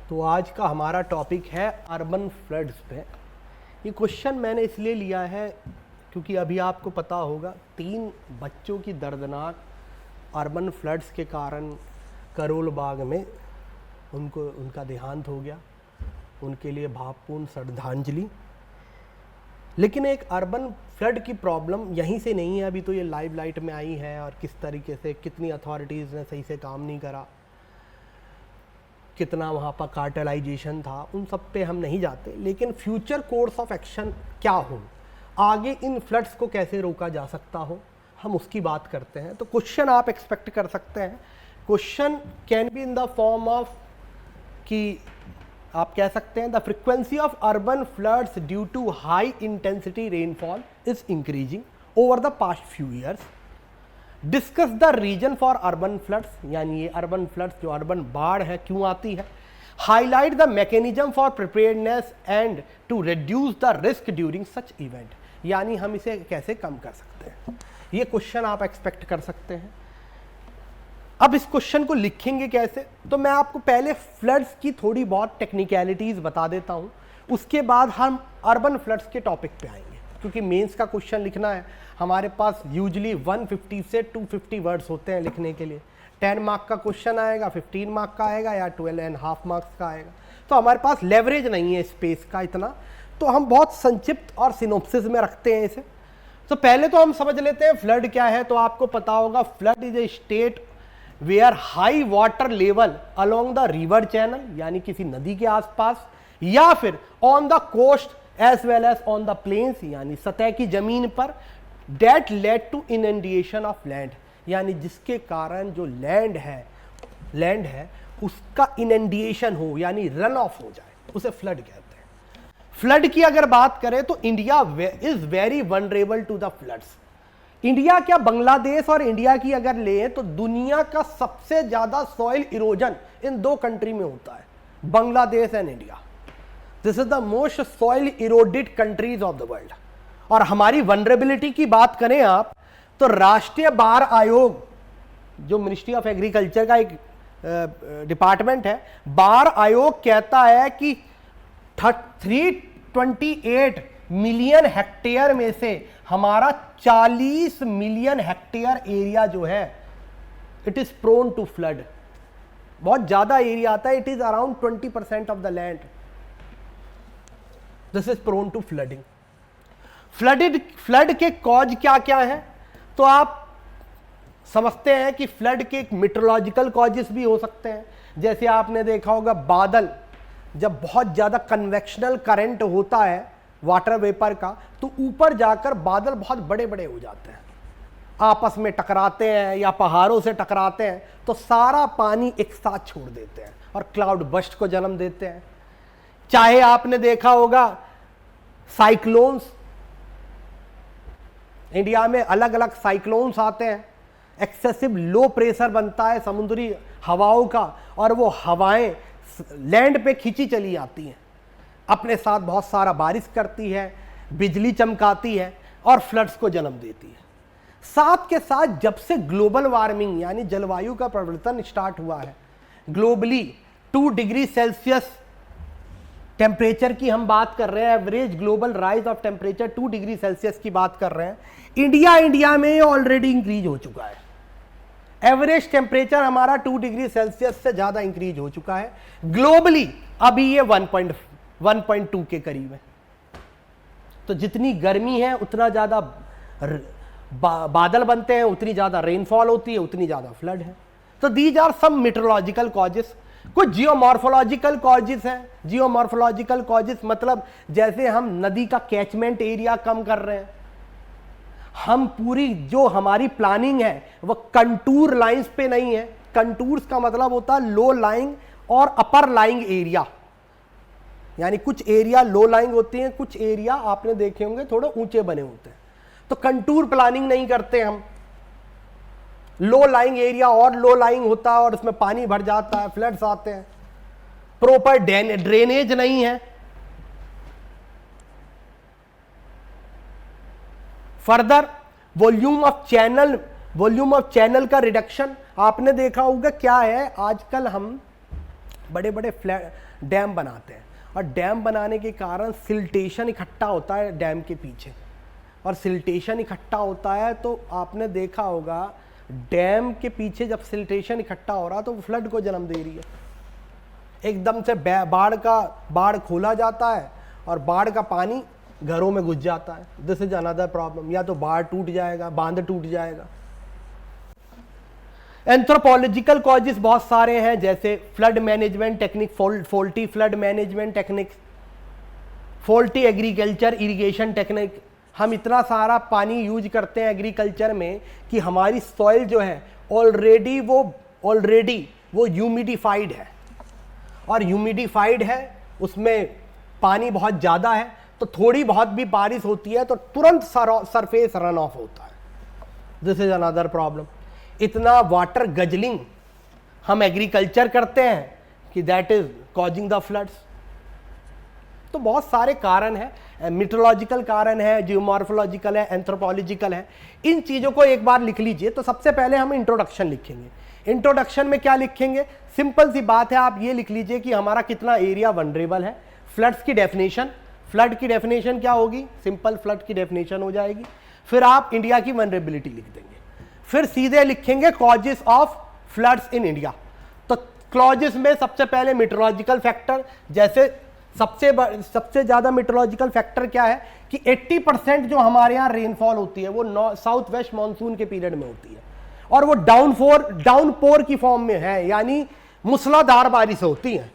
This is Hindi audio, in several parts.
तो आज का हमारा टॉपिक है अर्बन फ्लड्स पे। ये क्वेश्चन मैंने इसलिए लिया है क्योंकि अभी आपको पता होगा 3 बच्चों की दर्दनाक अर्बन फ्लड्स के कारण करोल बाग में उनका देहांत हो गया। उनके लिए भावपूर्ण श्रद्धांजलि। लेकिन एक अर्बन फ्लड की प्रॉब्लम यहीं से नहीं है, अभी तो ये लाइव लाइट में आई है और किस तरीके से कितनी अथॉरिटीज़ ने सही से काम नहीं करा, कितना वहाँ पर कार्टेलाइजेशन था, उन सब पे हम नहीं जाते। लेकिन फ्यूचर कोर्स ऑफ एक्शन क्या हो, आगे इन फ्लड्स को कैसे रोका जा सकता हो, हम उसकी बात करते हैं। तो क्वेश्चन आप एक्सपेक्ट कर सकते हैं। Question can be in the form of कि आप कह सकते हैं the frequency of urban floods due to high intensity rainfall is increasing over the past few years. Discuss the reason for urban floods, यानी ये अर्बन फ्लड्स जो अर्बन बाढ़ है क्यों आती है। Highlight the mechanism for preparedness and to reduce the risk during such event, यानी हम इसे कैसे कम कर सकते हैं। ये क्वेश्चन आप एक्सपेक्ट कर सकते हैं। अब इस क्वेश्चन को लिखेंगे कैसे, तो मैं आपको पहले फ्लड्स की थोड़ी बहुत टेक्निकलिटीज बता देता हूं, उसके बाद हम अर्बन फ्लड्स के टॉपिक पे आएंगे। क्योंकि मेंस का क्वेश्चन लिखना है, हमारे पास यूजुअली 150 से 250 वर्ड्स होते हैं लिखने के लिए। 10 मार्क का क्वेश्चन आएगा, 15 मार्क का आएगा या 12.5 मार्क्स का आएगा। तो हमारे पास लेवरेज नहीं है स्पेस का इतना, तो हम बहुत संक्षिप्त और सिनोप्सिस में रखते हैं इसे। तो पहले तो हम समझ लेते हैं फ्लड क्या है। तो आपको पता होगा flood is a state where high water level along the river channel, यानी किसी नदी के आसपास, या फिर on the coast as well as on the plains, यानी सतह की जमीन पर, that lead to inundation of land, यानी जिसके कारण जो लैंड है उसका इनंडिएशन हो, यानी रन ऑफ हो जाए, उसे फ्लड कहते हैं। फ्लड की अगर बात करें तो India is very vulnerable to the floods. India क्या, बांग्लादेश और इंडिया की अगर लें तो दुनिया का सबसे ज्यादा सॉइल इरोजन इन 2 कंट्री में होता है, Bangladesh and India. This is the most soil eroded countries of the world. और हमारी वनरेबिलिटी की बात करें आप, तो राष्ट्रीय बाढ़ आयोग जो मिनिस्ट्री ऑफ एग्रीकल्चर का एक डिपार्टमेंट है, बाढ़ आयोग कहता है कि 328 मिलियन हेक्टेयर में से हमारा 40 मिलियन हेक्टेयर एरिया जो है it is prone to flood. बहुत ज्यादा एरिया आता है, it is around 20% of the land, this is prone to flooding. Flood के कॉज क्या क्या है, तो आप समझते हैं कि फ्लड के मेट्रोलॉजिकल कॉजेस भी हो सकते हैं। जैसे आपने देखा होगा बादल, जब बहुत ज्यादा कन्वेक्शनल करंट होता है वाटर वेपर का, तो ऊपर जाकर बादल बहुत बड़े बड़े हो जाते हैं, आपस में टकराते हैं या पहाड़ों से टकराते हैं, तो सारा पानी एक साथ छोड़ देते हैं और क्लाउड बस्ट को जन्म देते हैं। चाहे आपने देखा होगा साइक्लोन्स, इंडिया में अलग अलग साइक्लोन्स आते हैं, एक्सेसिव लो प्रेशर बनता है समुद्री हवाओं का, और वो हवाएं लैंड पे खींची चली आती हैं, अपने साथ बहुत सारा बारिश करती है, बिजली चमकाती है और फ्लड्स को जन्म देती है। साथ के साथ जब से ग्लोबल वार्मिंग यानी जलवायु का परिवर्तन स्टार्ट हुआ है, ग्लोबली 2 डिग्री सेल्सियस टेम्परेचर की हम बात कर रहे हैं, average global rise of temperature 2 degree Celsius की बात कर रहे हैं। इंडिया में ऑलरेडी इंक्रीज हो चुका है, एवरेज टेम्परेचर हमारा 2 डिग्री सेल्सियस से ज्यादा इंक्रीज हो चुका है। ग्लोबली अभी ये 1.2 के करीब है। तो जितनी गर्मी है उतना ज्यादा बादल बनते हैं, उतनी ज्यादा रेनफॉल होती है, उतनी ज्यादा फ्लड है। तो these are some meteorological causes. कुछ जियोमॉर्फोलॉजिकल कॉजेस हैं। जियोमॉर्फोलॉजिकल कॉजेस मतलब जैसे हम नदी का कैचमेंट एरिया कम कर रहे हैं, हम पूरी जो हमारी प्लानिंग है वो कंटूर लाइंस पे नहीं है। कंटूर्स का मतलब होता है लो लाइंग और अपर लाइंग एरिया, यानी कुछ एरिया लो लाइंग होती हैं, कुछ एरिया आपने देखे होंगे थोड़े ऊंचे बने होते हैं। तो कंटूर प्लानिंग नहीं करते हम, लो लाइंग एरिया और लो लाइंग होता है और उसमें पानी भर जाता है, फ्लड्स आते हैं। प्रॉपर ड्रेनेज नहीं है। फर्दर वॉल्यूम ऑफ चैनल का रिडक्शन, आपने देखा होगा क्या है, आजकल हम बड़े बड़े डैम बनाते हैं, और डैम बनाने के कारण सिल्टेशन इकट्ठा होता है डैम के पीछे, और सिल्टेशन इकट्ठा होता है तो आपने देखा होगा डैम के पीछे जब सिल्टेशन इकट्ठा हो रहा तो वो फ्लड को जन्म दे रही है। एकदम से बाढ़ खोला जाता है और बाढ़ का पानी घरों में घुस जाता है। This is another problem. या तो बाढ़ टूट जाएगा, बांध टूट जाएगा। एंथ्रोपोलॉजिकल कॉजेस बहुत सारे हैं, जैसे flood management technique, faulty flood management technique, faulty agriculture irrigation technique. हम इतना सारा पानी यूज करते हैं एग्रीकल्चर में कि हमारी सॉइल जो है ऑलरेडी वो ह्यूमिडिफाइड है, और ह्यूमिडिफाइड है उसमें पानी बहुत ज़्यादा है, तो थोड़ी बहुत भी बारिश होती है तो तुरंत सरफेस रन ऑफ होता है। This is another problem. इतना वाटर गजलिंग हम एग्रीकल्चर करते हैं कि that is causing the floods. तो बहुत सारे कारण हैं, मीटरोलॉजिकल कारण है, जियोमॉर्फोलॉजिकल है, एंथ्रोपोलॉजिकल है। इन चीज़ों को एक बार लिख लीजिए। तो सबसे पहले हम इंट्रोडक्शन लिखेंगे। इंट्रोडक्शन में क्या लिखेंगे? सिंपल सी बात है, आप ये लिख लीजिए कि हमारा कितना एरिया वनरेबल है। फ्लड्स की डेफिनेशन, फ्लड की डेफिनेशन क्या होगी? सिंपल फ्लड की डेफिनेशन हो जाएगी। फिर आप इंडिया की वनरेबिलिटी लिख देंगे। फिर सीधे लिखेंगे causes of floods in India. तो क्लॉजेस में सबसे पहले मीटरोलॉजिकल फैक्टर, जैसे सबसे ज़्यादा मीटरोलॉजिकल फैक्टर क्या है कि 80% जो हमारे यहाँ रेनफॉल होती है वो साउथ वेस्ट मानसून के पीरियड में होती है, और वो डाउनपोर की फॉर्म में है, यानी मूसलाधार बारिश होती है।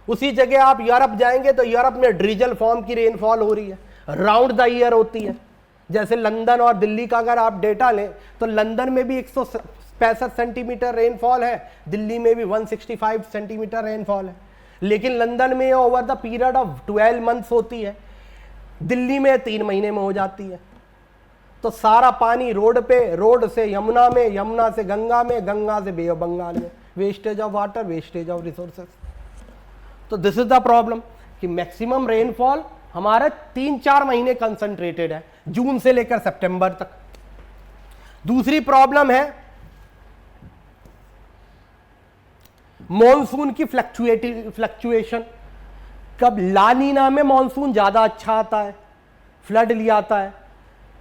उसी जगह आप यूरोप जाएंगे तो यूरोप में ड्रिजल फॉर्म की रेनफॉल हो रही है, राउंड द ईयर होती है। जैसे लंदन और दिल्ली का अगर आप डेटा लें तो लंदन में भी 165 सेंटीमीटर रेनफॉल है, दिल्ली में भी 165 सेंटीमीटर रेनफॉल है। लेकिन लंदन में over the period of 12 months होती है, दिल्ली में 3 महीने में हो जाती है। तो सारा पानी रोड पे, रोड से यमुना में, यमुना से गंगा में, गंगा से बे ऑफ बंगाल में। Wastage of water, wastage of resources. तो दिस इज द प्रॉब्लम कि मैक्सिमम रेनफॉल हमारे 3-4 महीने कंसंट्रेटेड है, जून से लेकर सितंबर तक। दूसरी प्रॉब्लम है मॉनसून की फ्लक्चुएशन। कब लानीना में मॉनसून ज्यादा अच्छा आता है, फ्लड ले आता है।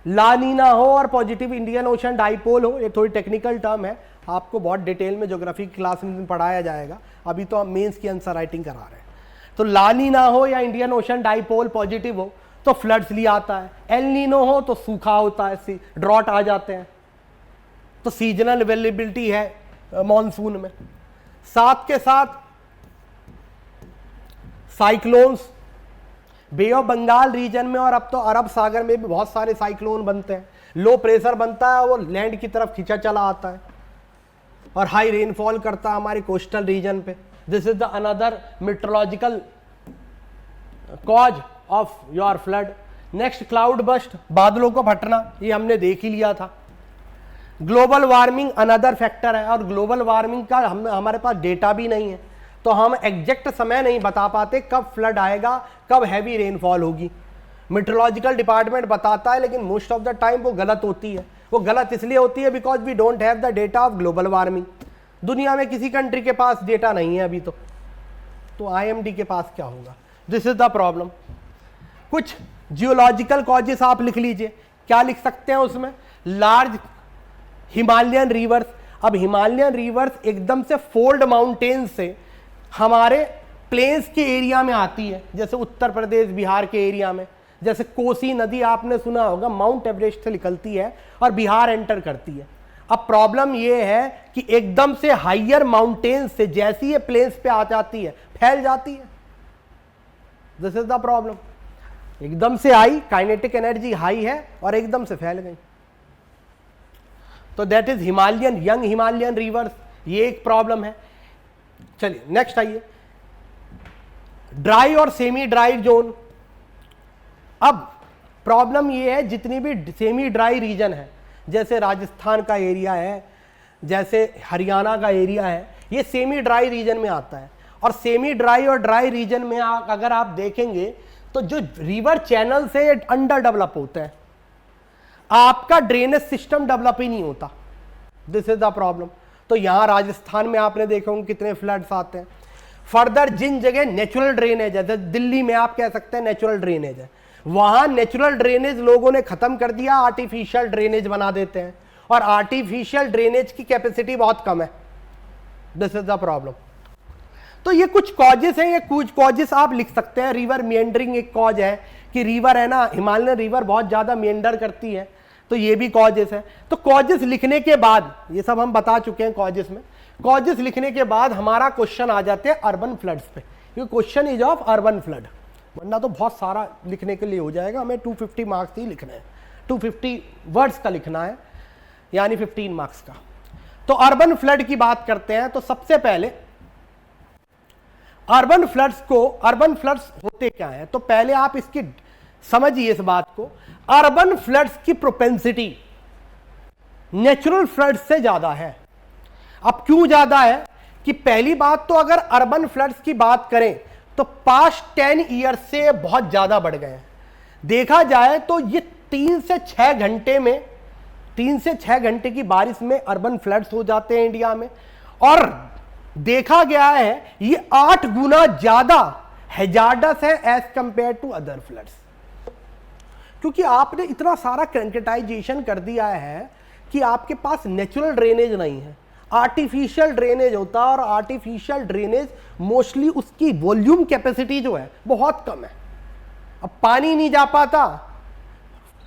लानीना हो और पॉजिटिव इंडियन ओशन डाइपोल हो, ये थोड़ी टेक्निकल टर्म है, आपको बहुत डिटेल में ज्योग्राफी की क्लास में पढ़ाया जाएगा। अभी तो हम मेंस की आंसर राइटिंग करा रहे हैं। तो लानीना हो या इंडियन ओशन डाइपोल पॉजिटिव हो तो फ्लड्स ले आता है। एल नीनो हो तो सूखा होता है, ड्रॉट आ जाते हैं। तो सीजनल अवेलेबिलिटी है मॉनसून में। साथ के साथ cyclones, Bay of Bengal region में और अब तो अरब सागर में भी बहुत सारे साइक्लोन बनते हैं। लो प्रेशर बनता है, वो लैंड की तरफ खींचा चला आता है और हाई रेनफॉल करता है हमारे कोस्टल रीजन पे। This is the another meteorological cause of your flood. Next cloud burst, बादलों को फटना, ये हमने देख ही लिया था। ग्लोबल वार्मिंग अनदर फैक्टर है, और ग्लोबल वार्मिंग का हमारे पास डेटा भी नहीं है, तो हम एग्जैक्ट समय नहीं बता पाते कब फ्लड आएगा, कब हैवी रेनफॉल होगी। मीटरोलॉजिकल डिपार्टमेंट बताता है, लेकिन मोस्ट ऑफ द टाइम वो गलत होती है। वो गलत इसलिए होती है because we don't have the data of global warming. दुनिया में किसी कंट्री के पास डेटा नहीं है अभी तो IMD के पास क्या होगा? This is the problem. कुछ जियोलॉजिकल कॉजेस आप लिख लीजिए। क्या लिख सकते हैं उसमें? Large Himalayan reverse. अब हिमालयन रिवर्स एकदम से फोल्ड माउंटेन से हमारे प्लेन्स के एरिया में आती है, जैसे उत्तर प्रदेश बिहार के एरिया में। जैसे कोसी नदी आपने सुना होगा, माउंट एवरेस्ट से निकलती है और बिहार एंटर करती है। अब प्रॉब्लम ये है कि एकदम से हाइयर माउंटेन से जैसी ये प्लेन्स पे आ जाती है, फैल जाती है। This is the problem. एकदम से आई, काइनेटिक एनर्जी हाई है और एकदम से फैल गई। तो that is Himalayan, young Himalayan reverse, ये एक प्रॉब्लम है। चलिए नेक्स्ट आइए, ड्राई और सेमी ड्राई जोन। अब प्रॉब्लम ये है, जितनी भी सेमी ड्राई रीजन है, जैसे राजस्थान का एरिया है, जैसे हरियाणा का एरिया है, ये सेमी ड्राई रीजन में आता है। और सेमी ड्राई और ड्राई रीजन में अगर आप देखेंगे तो जो रिवर चैनल से अंडर डेवलप होता है, आपका ड्रेनेज सिस्टम डेवलप ही नहीं होता। This is the problem. तो यहां राजस्थान में आपने देखा होंगे कितने फ्लड्स आते हैं। फर्दर जिन जगह नेचुरल ड्रेनेज है, जैसे दिल्ली में आप कह सकते हैं नेचुरल ड्रेनेज है, वहां नेचुरल ड्रेनेज लोगों ने खत्म कर दिया, आर्टिफिशियल ड्रेनेज बना देते हैं, और आर्टिफिशियल ड्रेनेज की कैपेसिटी बहुत कम है। This is the problem. तो ये कुछ कॉजेस हैं, ये कुछ कॉजेस आप लिख सकते हैं। रिवर मिएंडरिंग एक कॉज है कि रिवर है ना, हिमालयन रिवर बहुत ज्यादा मिएंडर करती है, तो ये भी कॉजेस है। तो कॉजेस लिखने के बाद, ये सब हम बता चुके हैं कॉजेस में, कॉजेस लिखने के बाद हमारा क्वेश्चन आ जाते हैं अर्बन फ्लड्स पे। ये question is of urban flood, वरना तो बहुत सारा लिखने के लिए हो जाएगा, हमें 250 मार्क्स ही लिखना है, 250 वर्ड्स का लिखना है, यानी 15 मार्क्स का। तो अर्बन फ्लड की बात करते हैं। तो सबसे पहले अर्बन फ्लड्स होते क्या है, तो पहले आप इसकी समझिए इस बात को। अर्बन फ्लड्स की प्रोपेंसिटी नेचुरल फ्लड्स से ज्यादा है। अब क्यों ज्यादा है, कि पहली बात तो अगर अर्बन फ्लड्स की बात करें तो पास्ट 10 ईयर से बहुत ज्यादा बढ़ गए हैं। देखा जाए तो ये 3 से 6 घंटे में, 3 से 6 घंटे की बारिश में अर्बन फ्लड्स हो जाते हैं इंडिया में, और देखा गया है ये 8 गुना ज्यादा हैजार्डस है as compare to other floods. क्योंकि आपने इतना सारा क्रैंकेटाइजेशन कर दिया है कि आपके पास नेचुरल ड्रेनेज नहीं है, आर्टिफिशियल ड्रेनेज होता है, और आर्टिफिशियल ड्रेनेज मोस्टली उसकी वॉल्यूम कैपेसिटी जो है बहुत कम है, अब पानी नहीं जा पाता।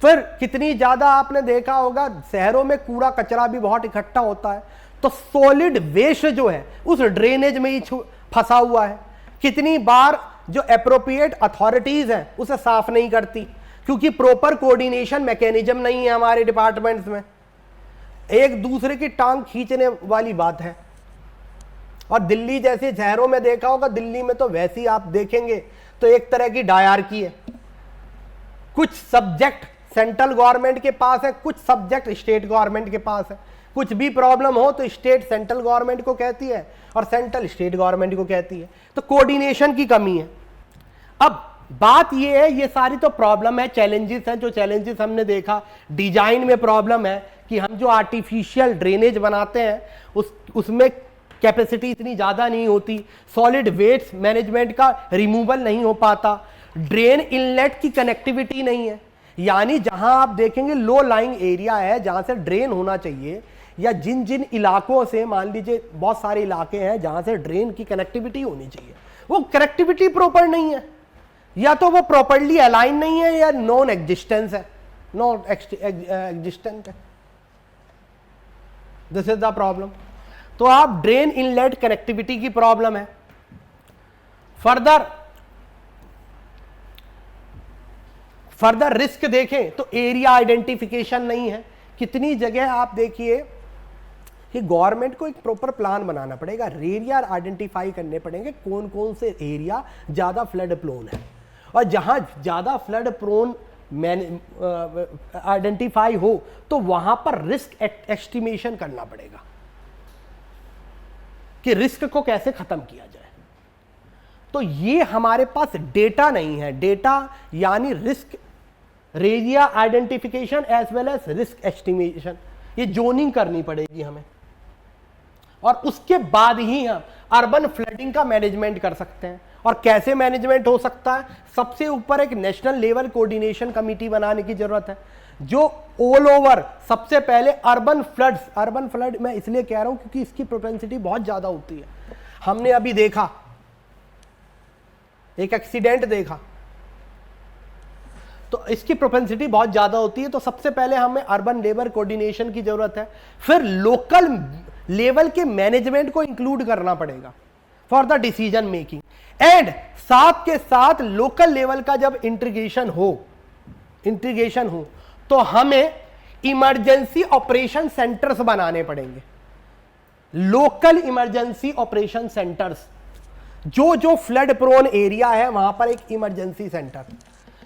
फिर कितनी ज्यादा आपने देखा होगा शहरों में कूड़ा कचरा भी बहुत इकट्ठा होता है, तो सॉलिड वेस्ट जो है उस ड्रेनेज में ही फंसा हुआ है। कितनी बार जो एप्रोप्रिएट अथॉरिटीज हैं उसे साफ नहीं करती, क्योंकि प्रॉपर कोऑर्डिनेशन मैकेनिज्म नहीं है हमारे डिपार्टमेंट्स में, एक दूसरे की टांग खींचने वाली बात है। और दिल्ली जैसे शहरों में देखा होगा, दिल्ली में तो वैसे ही आप देखेंगे तो एक तरह की डायरकी है, कुछ सब्जेक्ट सेंट्रल गवर्नमेंट के पास है, कुछ सब्जेक्ट स्टेट गवर्नमेंट के पास है। कुछ भी प्रॉब्लम हो तो स्टेट सेंट्रल गवर्नमेंट को कहती है और सेंट्रल स्टेट गवर्नमेंट को कहती है, तो कोऑर्डिनेशन की कमी है। अब बात ये है, ये सारी तो प्रॉब्लम है, चैलेंजेस हैं। जो चैलेंजेस हमने देखा, डिजाइन में प्रॉब्लम है कि हम जो आर्टिफिशियल ड्रेनेज बनाते हैं उसमें कैपेसिटी इतनी ज़्यादा नहीं होती, सॉलिड वेस्ट मैनेजमेंट का रिमूवल नहीं हो पाता, ड्रेन इनलेट की कनेक्टिविटी नहीं है, यानी जहां आप देखेंगे लो लाइंग एरिया है जहां से ड्रेन होना चाहिए, या जिन जिन इलाकों से, मान लीजिए बहुत सारे इलाके हैं जहां से ड्रेन की कनेक्टिविटी होनी चाहिए, वो कनेक्टिविटी प्रॉपर नहीं है, या तो वो प्रॉपरली अलाइन नहीं है, या नॉन एग्जिस्टेंस है, नॉन एग्जिस्टेंट है। This is the problem. तो आप ड्रेन इनलेट कनेक्टिविटी की प्रॉब्लम है। फर्दर रिस्क देखें तो एरिया आइडेंटिफिकेशन नहीं है। कितनी जगह आप देखिए कि गवर्नमेंट को एक प्रॉपर प्लान बनाना पड़ेगा, एरिया आइडेंटिफाई करने पड़ेंगे कौन कौन से एरिया ज़्यादा फ्लड प्रोन है, और जहां ज़्यादा फ्लड प्रोन आइडेंटिफाई हो तो वहां पर रिस्क एस्टिमेशन करना पड़ेगा कि रिस्क को कैसे खत्म किया जाए। तो ये हमारे पास डेटा नहीं है। डेटा यानी risk, area identification as well as risk estimation, ये जोनिंग करनी पड़ेगी हमें, और उसके बाद ही हम अर्बन फ्लडिंग का मैनेजमेंट कर सकते हैं। और कैसे मैनेजमेंट हो सकता है, सबसे ऊपर एक नेशनल लेवल कोऑर्डिनेशन कमेटी बनाने की जरूरत है, जो ऑल ओवर सबसे पहले अर्बन फ्लड मैं इसलिए कह रहा हूं क्योंकि इसकी प्रोपेंसिटी बहुत ज्यादा होती है। हमने अभी देखा एक एक्सीडेंट देखा, तो इसकी प्रोपेंसिटी बहुत ज्यादा होती है। तो सबसे पहले हमें अर्बन लेवल कोऑर्डिनेशन की जरूरत है, फिर लोकल लेवल के मैनेजमेंट को इंक्लूड करना पड़ेगा for the decision making, and साथ के साथ लोकल लेवल का जब इंटीग्रेशन हो तो हमें इमरजेंसी ऑपरेशन सेंटर्स बनाने पड़ेंगे, लोकल इमरजेंसी ऑपरेशन सेंटर्स। जो फ्लड प्रोन एरिया है वहां पर एक इमरजेंसी सेंटर,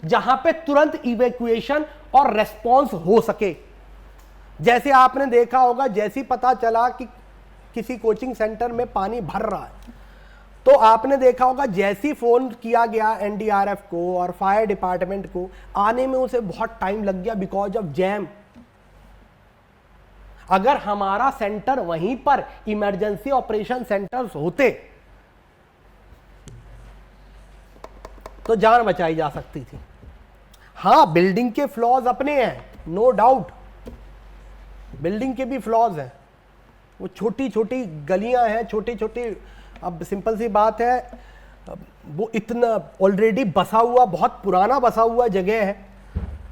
जहां पे तुरंत इवैक्यूएशन और रेस्पॉन्स हो सके। जैसे आपने देखा होगा, जैसे पता चला कि किसी कोचिंग सेंटर में पानी भर रहा है, तो आपने देखा होगा जैसी फोन किया गया एनडीआरएफ को और फायर डिपार्टमेंट को, आने में उसे बहुत टाइम लग गया बिकॉज ऑफ जैम। अगर हमारा सेंटर वहीं पर इमरजेंसी ऑपरेशन सेंटर्स होते तो जान बचाई जा सकती थी। हाँ, बिल्डिंग के फ्लॉज अपने हैं, नो डाउट, बिल्डिंग के भी फ्लॉज हैं, वो छोटी छोटी गलियां हैं, छोटी छोटी, अब सिंपल सी बात है, वो इतना ऑलरेडी बसा हुआ, बहुत पुराना बसा हुआ जगह है,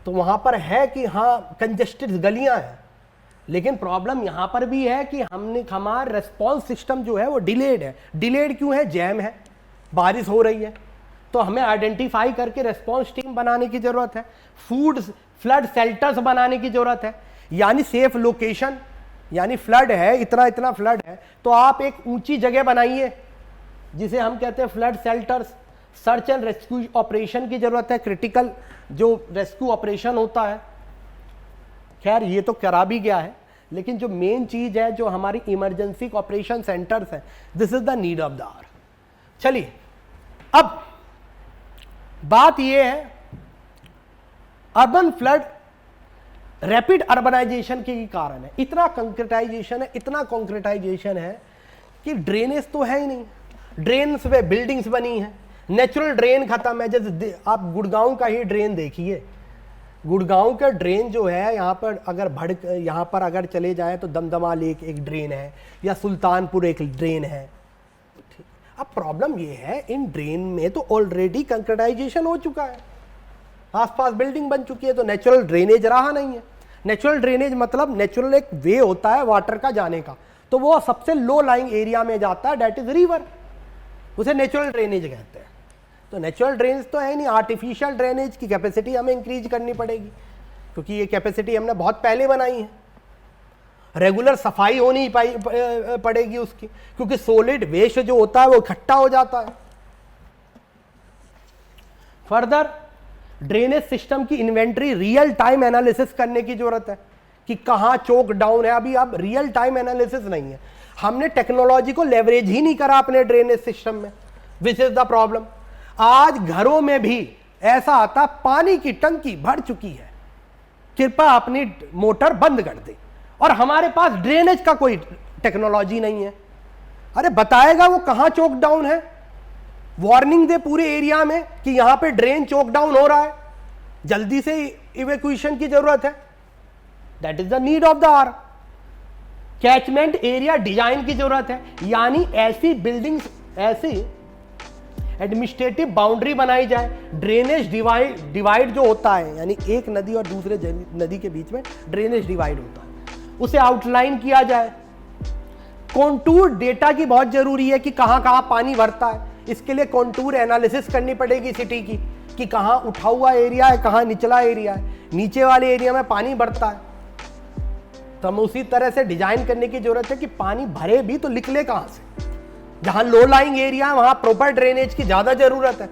तो वहाँ पर है कि हाँ कंजेस्टेड गलियाँ हैं, लेकिन प्रॉब्लम यहाँ पर भी है कि हमारा रेस्पॉन्स सिस्टम जो है वो डिलेड है। डिलेड क्यों है? जैम है, बारिश हो रही है, तो हमें आइडेंटिफाई करके रेस्पॉन्स टीम बनाने की ज़रूरत है, फूड फ्लड शेल्टर्स बनाने की ज़रूरत है, यानी सेफ लोकेशन, यानी फ्लड है, इतना इतना फ्लड है तो आप एक ऊंची जगह बनाइए जिसे हम कहते हैं flood shelters. Search and rescue operation की ज़रूरत है, क्रिटिकल जो रेस्क्यू ऑपरेशन होता है, खैर ये तो करा भी गया है, लेकिन जो मेन चीज़ है, जो हमारी इमरजेंसी ऑपरेशन सेंटर्स हैं, this is the need of the hour. चलिए, अब बात ये है, अर्बन फ्लड रैपिड अर्बनाइजेशन के कारण है, इतना कंक्रीटाइजेशन है, इतना कंक्रीटाइजेशन है कि ड्रेनेज तो है ही नहीं, ड्रेन्स पे बिल्डिंग्स बनी है, नेचुरल ड्रेन खत्म है। जैसे आप गुड़गांव का ही ड्रेन देखिए, गुड़गांव का ड्रेन जो है, यहाँ पर अगर चले जाए तो दमदमा लेक एक ड्रेन है, या सुल्तानपुर एक ड्रेन है। ठीक, अब प्रॉब्लम ये है, इन ड्रेन में तो ऑलरेडी कंक्रीटाइजेशन हो चुका है, आसपास बिल्डिंग बन चुकी है, तो नेचुरल ड्रेनेज रहा नहीं है। नेचुरल ड्रेनेज मतलब नेचुरल एक वे होता है वाटर का जाने का, तो वो सबसे लो लाइंग एरिया में जाता है, डेट इज रिवर, उसे नेचुरल ड्रेनेज कहते हैं। तो नेचुरल ड्रेनेज तो है नहीं, आर्टिफिशियल ड्रेनेज की कैपेसिटी हमें इंक्रीज करनी पड़ेगी, क्योंकि ये कैपेसिटी हमने बहुत पहले बनाई है। रेगुलर सफाई होनी पड़ेगी उसकी, क्योंकि सॉलिड वेस्ट जो होता है वो इकट्ठा हो जाता है। फर्दर ड्रेनेज सिस्टम की इन्वेंटरी रियल टाइम एनालिसिस करने की जरूरत है कि कहाँ चोक डाउन है। अभी अब रियल टाइम एनालिसिस नहीं है, हमने टेक्नोलॉजी को लेवरेज ही नहीं करा अपने ड्रेनेज सिस्टम में, विच इज द प्रॉब्लम। आज घरों में भी ऐसा आता, पानी की टंकी भर चुकी है, कृपया अपनी मोटर बंद कर दे, और हमारे पास ड्रेनेज का कोई टेक्नोलॉजी नहीं है। अरे बताएगा वो कहाँ चोक डाउन है, वार्निंग दे पूरे एरिया में कि यहां पे ड्रेन चोक डाउन हो रहा है, जल्दी से इवैक्यूएशन की जरूरत है। That is the need of the hour. Catchment area design की जरूरत है, यानी ऐसी बिल्डिंग्स, ऐसी एडमिनिस्ट्रेटिव बाउंड्री बनाई जाए, ड्रेनेज डिवाइड जो होता है, यानी एक नदी और दूसरे नदी के बीच में ड्रेनेज डिवाइड होता है, उसे आउटलाइन किया जाए। कॉन्टूर डेटा की बहुत जरूरी है कि कहां कहां पानी भरता है, इसके लिए कॉन्टूर एनालिसिस करनी पड़ेगी सिटी की कि कहां उठा हुआ एरिया है, कहां निचला एरिया है, नीचे वाले एरिया में पानी भरता है। तो हमें उसी तरह से डिजाइन करने की जरूरत है कि पानी भरे भी तो निकले कहां से। जहां लो लाइंग एरिया है वहां प्रॉपर ड्रेनेज की ज्यादा जरूरत है।